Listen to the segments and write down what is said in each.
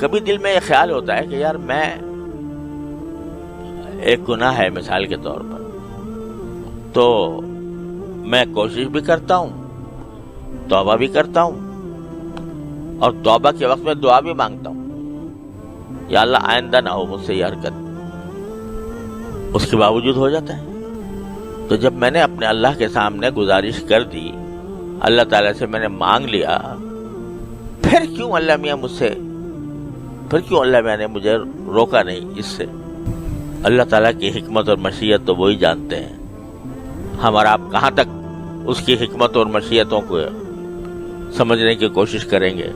کبھی دل میں یہ خیال ہوتا ہے کہ یار میں ایک گناہ ہے مثال کے طور پر، تو میں کوشش بھی کرتا ہوں، توبہ بھی کرتا ہوں، اور توبہ کے وقت میں دعا بھی مانگتا ہوں، یا اللہ آئندہ نہ ہو مجھ سے یہ حرکت، اس کے باوجود ہو جاتا ہے۔ تو جب میں نے اپنے اللہ کے سامنے گزارش کر دی، اللہ تعالیٰ سے میں نے مانگ لیا، پھر کیوں اللہ میاں نے مجھے روکا نہیں اس سے؟ اللہ تعالیٰ کی حکمت اور مشیت تو وہی جانتے ہیں، ہم اور آپ کہاں تک اس کی حکمت اور مشیتوں کو سمجھنے کی کوشش کریں گے۔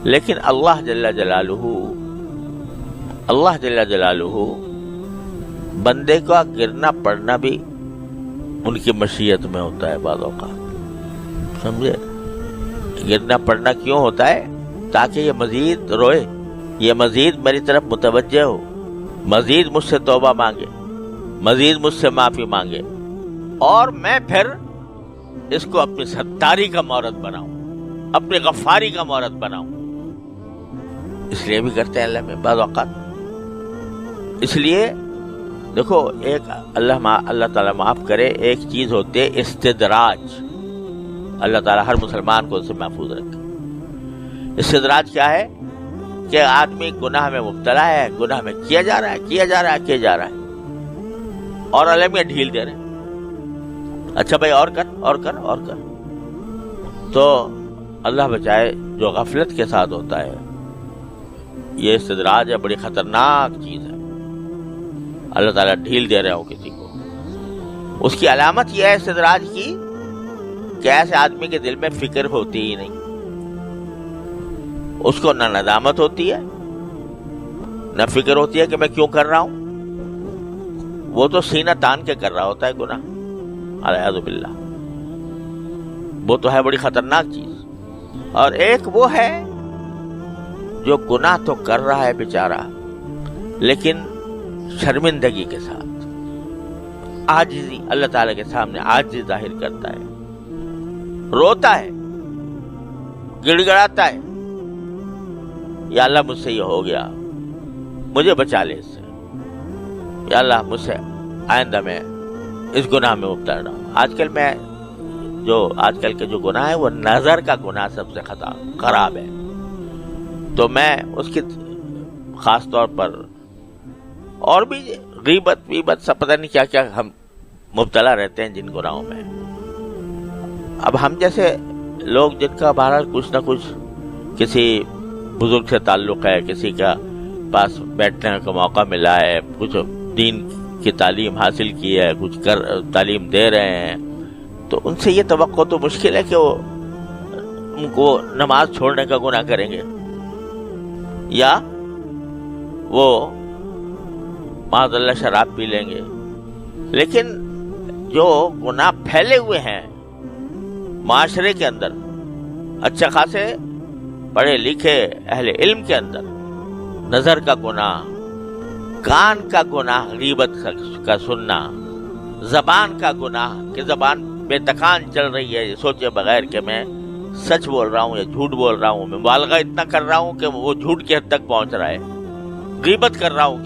لیکن اللہ جل جلالہ بندے کا گرنا پڑنا بھی ان کی مشیت میں ہوتا ہے بعض اوقات، سمجھے؟ گرنا پڑنا کیوں ہوتا ہے؟ تاکہ یہ مزید روئے، یہ مزید میری طرف متوجہ ہو، مزید مجھ سے توبہ مانگے، مزید مجھ سے معافی مانگے، اور میں پھر اس کو اپنی ستاری کا مورد بناؤں، اپنی غفاری کا مورد بناؤں۔ اس لیے بھی کرتے ہیں اللہ میں بعض اوقات۔ اس لیے دیکھو، ایک اللہ تعالیٰ معاف کرے، ایک چیز ہوتی ہے استدراج، اللہ تعالیٰ ہر مسلمان کو اس سے محفوظ رکھے۔ استدراج کیا ہے؟ کہ آدمی گناہ میں مبتلا ہے، گناہ میں کیا جا رہا ہے، اور اللہ میں ڈھیل دے رہے ہیں، اچھا بھائی اور کر۔ تو اللہ بچائے، جو غفلت کے ساتھ ہوتا ہے یہ استدراج ہے، بڑی خطرناک چیز ہے۔ اللہ تعالیٰ ڈھیل دے رہے ہو کسی کو، اس کی علامت یہ ہے استدراج کی کہ ایسے آدمی کے دل میں فکر ہوتی ہی نہیں، اس کو نہ ندامت ہوتی ہے، نہ فکر ہوتی ہے کہ میں کیوں کر رہا ہوں، وہ تو سینہ تان کے کر رہا ہوتا ہے گناہ، اعوذ باللہ۔ وہ تو ہے بڑی خطرناک چیز۔ اور ایک وہ ہے جو گناہ تو کر رہا ہے بیچارہ، لیکن شرمندگی کے ساتھ، عاجزی، اللہ تعالیٰ کے سامنے عاجزی ظاہر کرتا ہے، روتا ہے، گڑ گڑاتا ہے، یا اللہ مجھ سے یہ ہو گیا، مجھے بچا لے اس سے، یا اللہ مجھ سے آئندہ میں اس گناہ میں مبتلا نہ ہوں۔ آج کل کے جو گناہ ہے وہ نظر کا گناہ سب سے خراب ہے، تو میں اس کی خاص طور پر، اور بھی غیبت سب پتہ نہیں کیا کیا ہم مبتلا رہتے ہیں جن گناہوں میں۔ اب ہم جیسے لوگ جن کا بہرحال کچھ نہ کچھ کسی بزرگ سے تعلق ہے، کسی کا پاس بیٹھنے کا موقع ملا ہے، کچھ دین کی تعلیم حاصل کی ہے، کچھ تعلیم دے رہے ہیں، تو ان سے یہ توقع تو مشکل ہے کہ وہ ان کو نماز چھوڑنے کا گناہ کریں گے، یا وہ معاذ اللہ شراب پی لیں گے۔ لیکن جو گناہ پھیلے ہوئے ہیں معاشرے کے اندر، اچھا خاصے پڑھے لکھے اہل علم کے اندر، نظر کا گناہ، کان کا گناہ، غیبت کا سننا، زبان کا گناہ کہ زبان بے تکان چل رہی ہے سوچے بغیر کہ میں سچ بول رہا ہوں یا جھوٹ بول رہا ہوں، میں مبالغہ اتنا کر رہا ہوں کہ وہ جھوٹ کی حد تک پہنچ رہا ہے، غیبت کر رہا ہوں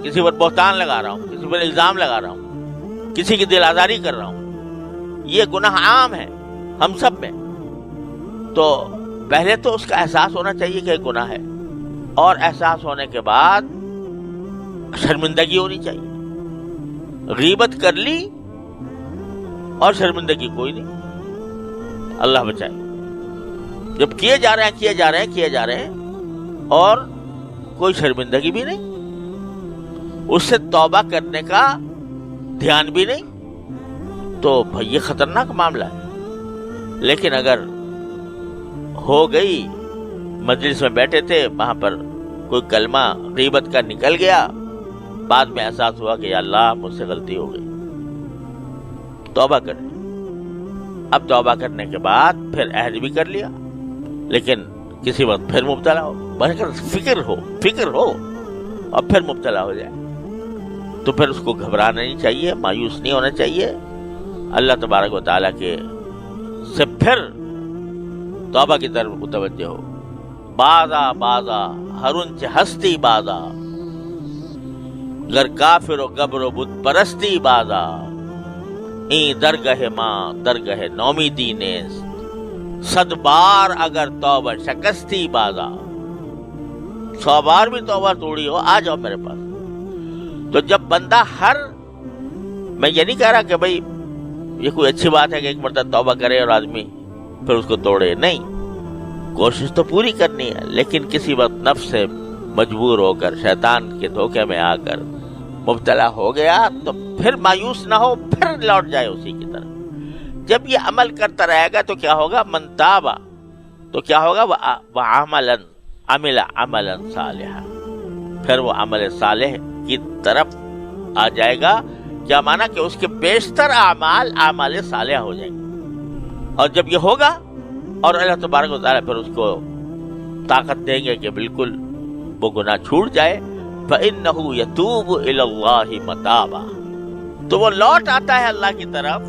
کسی پر بہتان لگا رہا ہوں، کسی پر الزام لگا رہا ہوں، کسی کی دل آزاری کر رہا ہوں، یہ گناہ عام ہے ہم سب میں۔ تو پہلے تو اس کا احساس ہونا چاہیے کہ گناہ ہے، اور احساس ہونے کے بعد شرمندگی ہونی چاہیے۔ غیبت کر لی اور شرمندگی کوئی نہیں، اللہ بچائے۔ جب کیے جا رہے ہیں اور کوئی شرمندگی بھی نہیں، اس سے توبہ کرنے کا دھیان بھی نہیں، تو بھئی یہ خطرناک معاملہ ہے۔ لیکن اگر ہو گئی، مجلس میں بیٹھے تھے، وہاں پر کوئی کلمہ غیبت کا نکل گیا، بعد میں احساس ہوا کہ یا اللہ مجھ سے غلطی ہو گئی، توبہ کریں۔ اب توبہ کرنے کے بعد پھر عہد بھی کر لیا، لیکن کسی وقت پھر مبتلا ہو، فکر ہو اور پھر مبتلا ہو جائے، تو پھر اس کو گھبرانا نہیں چاہیے، مایوس نہیں ہونا چاہیے، اللہ تبارک و تعالیٰ کے سے پھر توبہ کی طرف متوجہ ہو، بازا بازا ہرنچ ہستی بازا گر کافر و گبر و بت پرستی بازا این درگہ ماں درگہ نومیدی نیست صد بار اگر توبہ شکستی بازا 100 بار بھی توبہ توڑی ہو آ جاؤ میرے پاس. تو جب بندہ میں یہ نہیں کہہ رہا کہ بھائی یہ کوئی اچھی بات ہے کہ ایک مرتبہ توبہ کرے اور آدمی پھر اس کو توڑے، نہیں، کوشش تو پوری کرنی ہے، لیکن کسی وقت نفس سے مجبور ہو کر شیطان کے دھوکے میں آ کر مبتلا ہو گیا تو پھر مایوس نہ ہو، پھر لوٹ جائے اسی کی طرف. جب یہ عمل کرتا رہے گا تو کیا ہوگا؟ من تابا، تو کیا ہوگا؟ عمل عملا صالحا، پھر وہ عمل صالح کی طرف آ جائے گا. کیا مانا کہ اس کے بیشتر اعمال صالح ہو جائیں گے. اور جب یہ ہوگا اور اللہ تبارک و تعالیٰ پھر اس کو طاقت دیں گے کہ بالکل وہ گناہ چھوٹ جائے، فَإِنَّهُ يَتُوبُ إِلَى اللَّهِ مَتَابًا، تو وہ لوٹ آتا ہے اللہ کی طرف